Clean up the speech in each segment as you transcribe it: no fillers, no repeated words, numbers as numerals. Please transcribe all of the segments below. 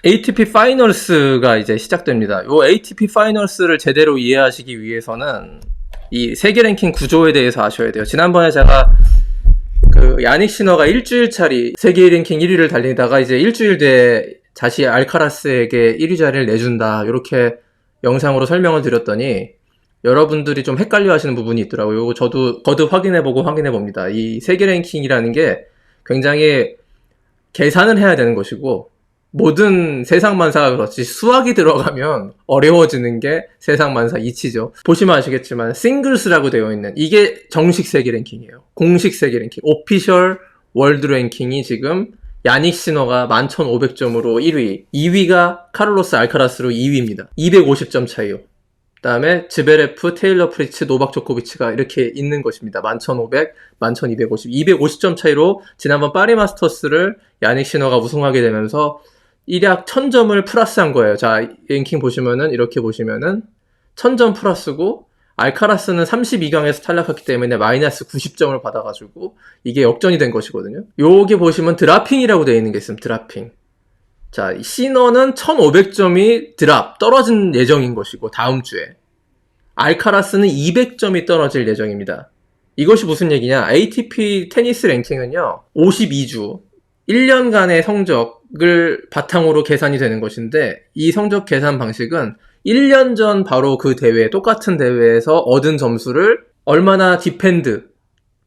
ATP 파이널스가 이제 시작됩니다. 요 ATP 파이널스를 제대로 이해하시기 위해서는 이 세계 랭킹 구조에 대해서 아셔야 돼요. 지난번에 제가 그 야닉 시너가 일주일짜리 세계 랭킹 1위를 달리다가 이제 일주일 뒤에 다시 알카라스에게 1위 자리를 내준다, 이렇게 영상으로 설명을 드렸더니 여러분들이 좀 헷갈려 하시는 부분이 있더라고요. 요거 저도 거듭 확인해보고 확인해봅니다. 이 세계 랭킹이라는 게 굉장히 계산을 해야 되는 것이고, 모든 세상만사가 그렇지 수학이 들어가면 어려워지는 게 세상만사 이치죠. 보시면 아시겠지만 싱글스라고 되어 있는 이게 정식 세계 랭킹이에요. 공식 세계 랭킹, 오피셜 월드 랭킹이 지금 야닉 시너가 11,500점으로 1위, 2위가 카를로스 알카라스로 2위입니다. 250점 차이요. 그 다음에 즈베레프, 테일러 프리츠, 노박 조코비치가 이렇게 있는 것입니다. 11,500, 11,250, 250점 차이로 지난번 파리 마스터스를 야닉 시너가 우승하게 되면서 일약 1000점을 플러스한 거예요. 자, 랭킹 보시면은 이렇게 보시면은 1000점 플러스고, 알카라스는 32강에서 탈락했기 때문에 마이너스 90점을 받아가지고 이게 역전이 된 것이거든요. 여기 보시면 드라핑이라고 되어 있는 게 있습니다. 드라핑. 자, 시너는 1500점이 떨어진 예정인 것이고, 다음 주에 알카라스는 200점이 떨어질 예정입니다. 이것이 무슨 얘기냐? ATP 테니스 랭킹은요 52주 1년간의 성적을 바탕으로 계산이 되는 것인데, 이 성적 계산 방식은 1년 전 바로 그 대회, 똑같은 대회에서 얻은 점수를 얼마나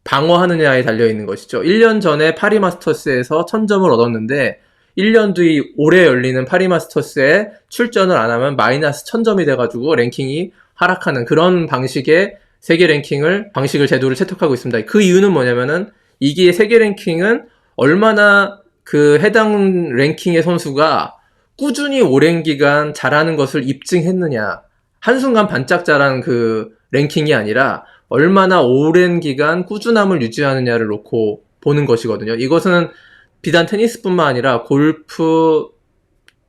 방어하느냐에 달려있는 것이죠. 1년 전에 파리 마스터스에서 1000점을 얻었는데 1년 뒤 올해 열리는 파리 마스터스에 출전을 안 하면 마이너스 1000점이 돼가지고 랭킹이 하락하는 그런 방식의 세계 랭킹을, 제도를 채택하고 있습니다. 그 이유는 뭐냐면은 이게 세계 랭킹은 얼마나 그 해당 랭킹의 선수가 꾸준히 오랜 기간 잘하는 것을 입증했느냐, 한순간 반짝 잘한 그 랭킹이 아니라 얼마나 오랜 기간 꾸준함을 유지하느냐를 놓고 보는 것이거든요. 이것은 비단 테니스뿐만 아니라 골프,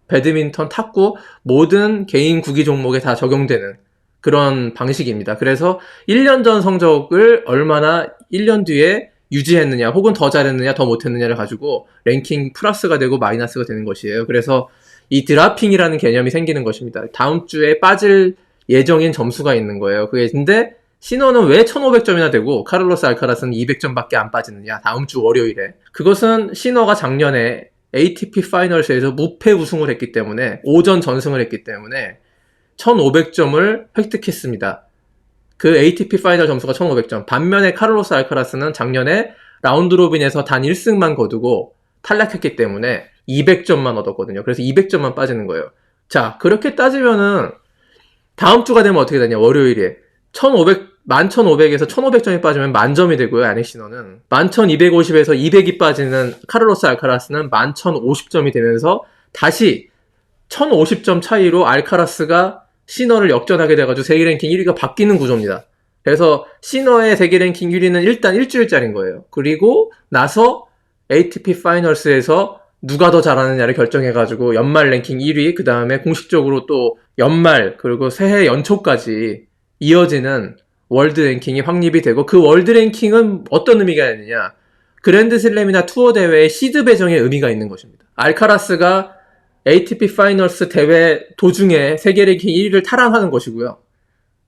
배드민턴, 탁구 모든 개인 구기 종목에 다 적용되는 그런 방식입니다. 그래서 1년 전 성적을 얼마나 1년 뒤에 유지했느냐, 혹은 더 잘했느냐, 더 못했느냐를 가지고 랭킹 플러스가 되고 마이너스가 되는 것이에요. 그래서 이 드라핑이라는 개념이 생기는 것입니다. 다음 주에 빠질 예정인 점수가 있는 거예요. 근데 시너는 왜 1500점이나 되고 카를로스 알카라스는 200점밖에 안 빠지느냐, 다음 주 월요일에. 그것은 시너가 작년에 ATP 파이널스에서 무패 우승을 했기 때문에, 오전 전승을 했기 때문에 1500점을 획득했습니다. 그 ATP 파이널 점수가 1500점. 반면에 카를로스 알카라스는 작년에 라운드 로빈에서 단 1승만 거두고 탈락했기 때문에 200점만 얻었거든요. 그래서 200점만 빠지는 거예요. 자, 그렇게 따지면은 다음 주가 되면 어떻게 되냐, 월요일에 11,500에서 1500점이 빠지면 만점이 되고요. 야닉 시너는 11,250에서 200이 빠지는 카를로스 알카라스는 11,050점이 되면서 다시 1,050점 차이로 알카라스가 시너를 역전하게 돼가지고 세계 랭킹 1위가 바뀌는 구조입니다. 그래서 시너의 세계 랭킹 1위는 일단 일주일짜리인 거예요. 그리고 나서 ATP 파이널스에서 누가 더 잘하느냐를 결정해가지고 연말 랭킹 1위, 그 다음에 공식적으로 또 연말, 그리고 새해 연초까지 이어지는 월드 랭킹이 확립이 되고, 그 월드 랭킹은 어떤 의미가 있느냐, 그랜드슬램이나 투어 대회의 시드 배정의 의미가 있는 것입니다. 알카라스가 ATP 파이널스 대회 도중에 세계 랭킹 1위를 탈환하는 것이고요.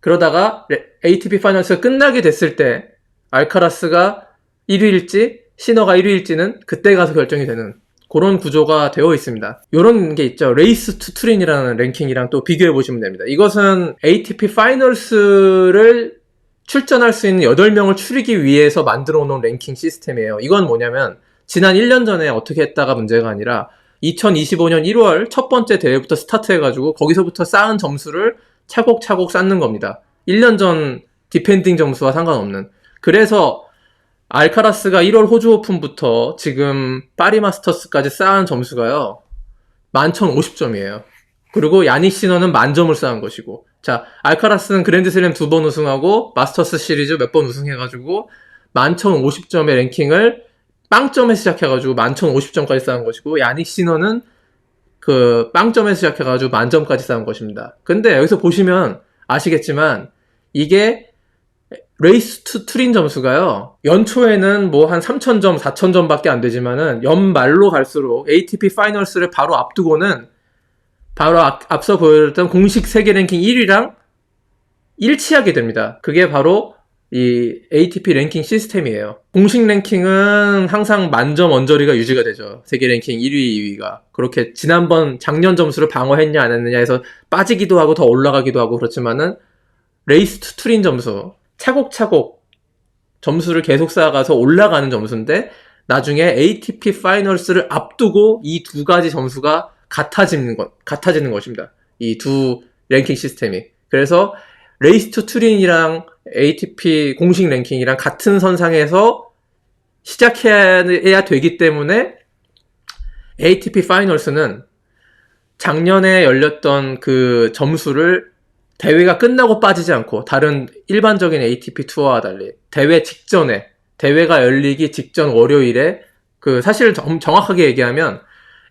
그러다가 ATP 파이널스가 끝나게 됐을 때 알카라스가 1위일지 시너가 1위일지는 그때 가서 결정이 되는 그런 구조가 되어 있습니다. 이런 게 있죠. 레이스 투 투린이라는 랭킹이랑 또 비교해 보시면 됩니다. 이것은 ATP 파이널스를 출전할 수 있는 8명을 추리기 위해서 만들어 놓은 랭킹 시스템이에요. 이건 뭐냐면 지난 1년 전에 어떻게 했다가 문제가 아니라 2025년 1월 첫 번째 대회부터 스타트해가지고 거기서부터 쌓은 점수를 차곡차곡 쌓는 겁니다. 1년 전 디펜딩 점수와 상관없는. 그래서 알카라스가 1월 호주 오픈부터 지금 파리 마스터스까지 쌓은 점수가요 11,050점이에요. 그리고 야닉 시너는 만점을 쌓은 것이고, 자, 알카라스는 그랜드슬램 2번 우승하고 마스터스 시리즈 몇 번 우승해가지고 11,050점의 랭킹을 빵점에서 시작해가지고 11,050점까지 쌓은 것이고, 야닉 시너는 그 빵점에서 시작해가지고 만점까지 쌓은 것입니다. 근데 여기서 보시면 아시겠지만 이게 레이스 투 투린 점수가요, 연초에는 뭐 한 3,000점, 4,000점 밖에 안 되지만은 연말로 갈수록 ATP 파이널스를 바로 앞두고는 바로 앞서 보여드렸던 공식 세계 랭킹 1위랑 일치하게 됩니다. 그게 바로 이 ATP 랭킹 시스템이에요. 공식 랭킹은 항상 만점 언저리가 유지가 되죠. 세계 랭킹 1위, 2위가. 그렇게 지난번 작년 점수를 방어했냐 안 했느냐 해서 빠지기도 하고 더 올라가기도 하고 그렇지만은 레이스 투 트린 점수, 차곡차곡 점수를 계속 쌓아가서 올라가는 점수인데 나중에 ATP 파이널스를 앞두고 이 두 가지 점수가 같아지는 것입니다. 이 두 랭킹 시스템이. 그래서 레이스 투 트린이랑 ATP 공식 랭킹이랑 같은 선상에서 시작해야 되기 때문에 ATP 파이널스는 작년에 열렸던 그 점수를 대회가 끝나고 빠지지 않고 다른 일반적인 ATP 투어와 달리 대회 직전에 대회가 열리기 직전 월요일에 그 사실 정확하게 얘기하면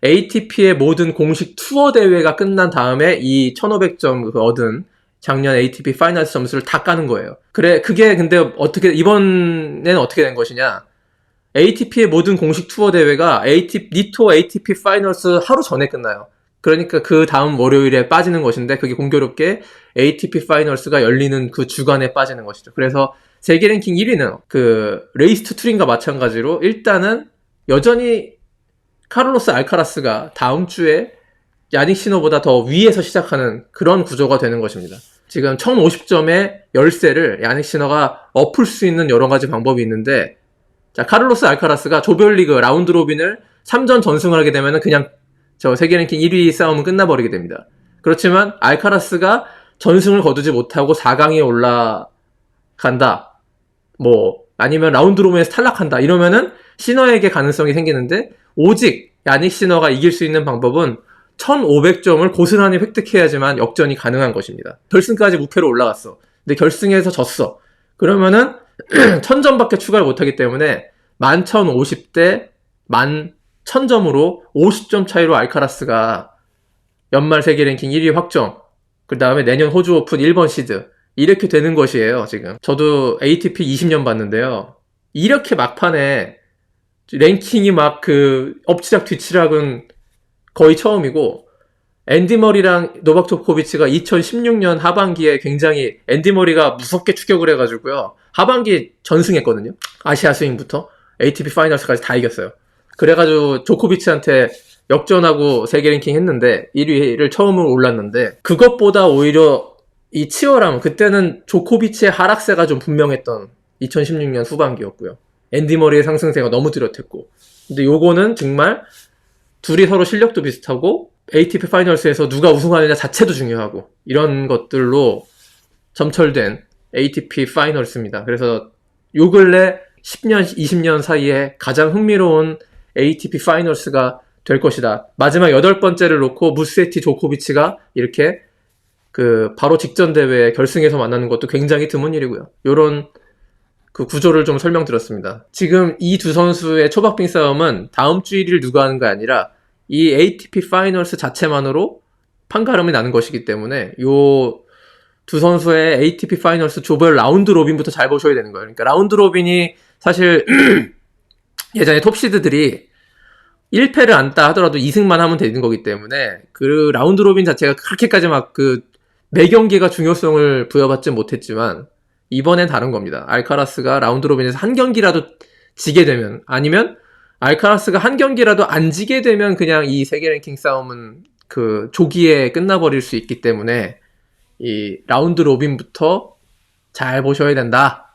ATP의 모든 공식 투어 대회가 끝난 다음에 이 1500점 얻은 작년 ATP 파이널스 점수를 다 까는 거예요. 그게 근데 이번에는 어떻게 된 것이냐. ATP의 모든 공식 투어 대회가 니토 ATP 파이널스 하루 전에 끝나요. 그러니까 그 다음 월요일에 빠지는 것인데 그게 공교롭게 ATP 파이널스가 열리는 그 주간에 빠지는 것이죠. 그래서 세계 랭킹 1위는 그 레이스 투 트린과 마찬가지로 일단은 여전히 카를로스 알카라스가 다음 주에 야닉 시너보다 더 위에서 시작하는 그런 구조가 되는 것입니다. 지금 1050점의 열세를 야닉 시너가 엎을 수 있는 여러 가지 방법이 있는데 자, 카를로스 알카라스가 조별리그 라운드 로빈을 3전 전승을 하게 되면 그냥 저 세계 랭킹 1위 싸움은 끝나버리게 됩니다. 그렇지만 알카라스가 전승을 거두지 못하고 4강에 올라간다. 아니면 라운드 로빈에서 탈락한다. 이러면은 시너에게 가능성이 생기는데 오직 야닉 시너가 이길 수 있는 방법은 1500점을 고스란히 획득해야지만 역전이 가능한 것입니다. 결승까지 무패로 올라갔어. 근데 결승에서 졌어. 그러면은 1000점밖에 추가를 못하기 때문에 11,050대 11,000점으로 50점 차이로 알카라스가 연말 세계 랭킹 1위 확정. 그 다음에 내년 호주 오픈 1번 시드. 이렇게 되는 것이에요, 지금. 저도 ATP 20년 봤는데요. 이렇게 막판에 랭킹이 막 엎치락 뒤치락은 거의 처음이고, 앤디 머리랑 노박 조코비치가 2016년 하반기에 굉장히 앤디 머리가 무섭게 추격을 해가지고요. 하반기 전승했거든요. 아시아 스윙부터 ATP 파이널스까지 다 이겼어요. 그래가지고 조코비치한테 역전하고 세계 랭킹 했는데 1위를 처음으로 올랐는데 그것보다 오히려 이 치열함 그때는 조코비치의 하락세가 좀 분명했던 2016년 후반기였고요. 앤디 머리의 상승세가 너무 뚜렷했고 근데 요거는 정말 둘이 서로 실력도 비슷하고 ATP 파이널스에서 누가 우승하느냐 자체도 중요하고 이런 것들로 점철된 ATP 파이널스입니다. 그래서 요 근래 10년, 20년 사이에 가장 흥미로운 ATP 파이널스가 될 것이다. 마지막 8번째를 놓고 무세티 조코비치가 이렇게 바로 직전 대회 결승에서 만나는 것도 굉장히 드문 일이고요. 요런 그 구조를 좀 설명드렸습니다. 지금 이 두 선수의 초박빙 싸움은 다음 주 1일 누가 하는 게 아니라 이 ATP 파이널스 자체만으로 판가름이 나는 것이기 때문에 요 두 선수의 ATP 파이널스 조별 라운드 로빈부터 잘 보셔야 되는 거예요. 그러니까 라운드 로빈이 사실 예전에 톱시드들이 1패를 안 따 하더라도 2승만 하면 되는 거기 때문에 그 라운드 로빈 자체가 그렇게까지 막 매 경기가 중요성을 부여받지 못했지만 이번엔 다른 겁니다. 알카라스가 라운드 로빈에서 한 경기라도 지게 되면 아니면 알카라스가 한 경기라도 안 지게 되면 그냥 이 세계 랭킹 싸움은 조기에 끝나버릴 수 있기 때문에 이 라운드 로빈부터 잘 보셔야 된다.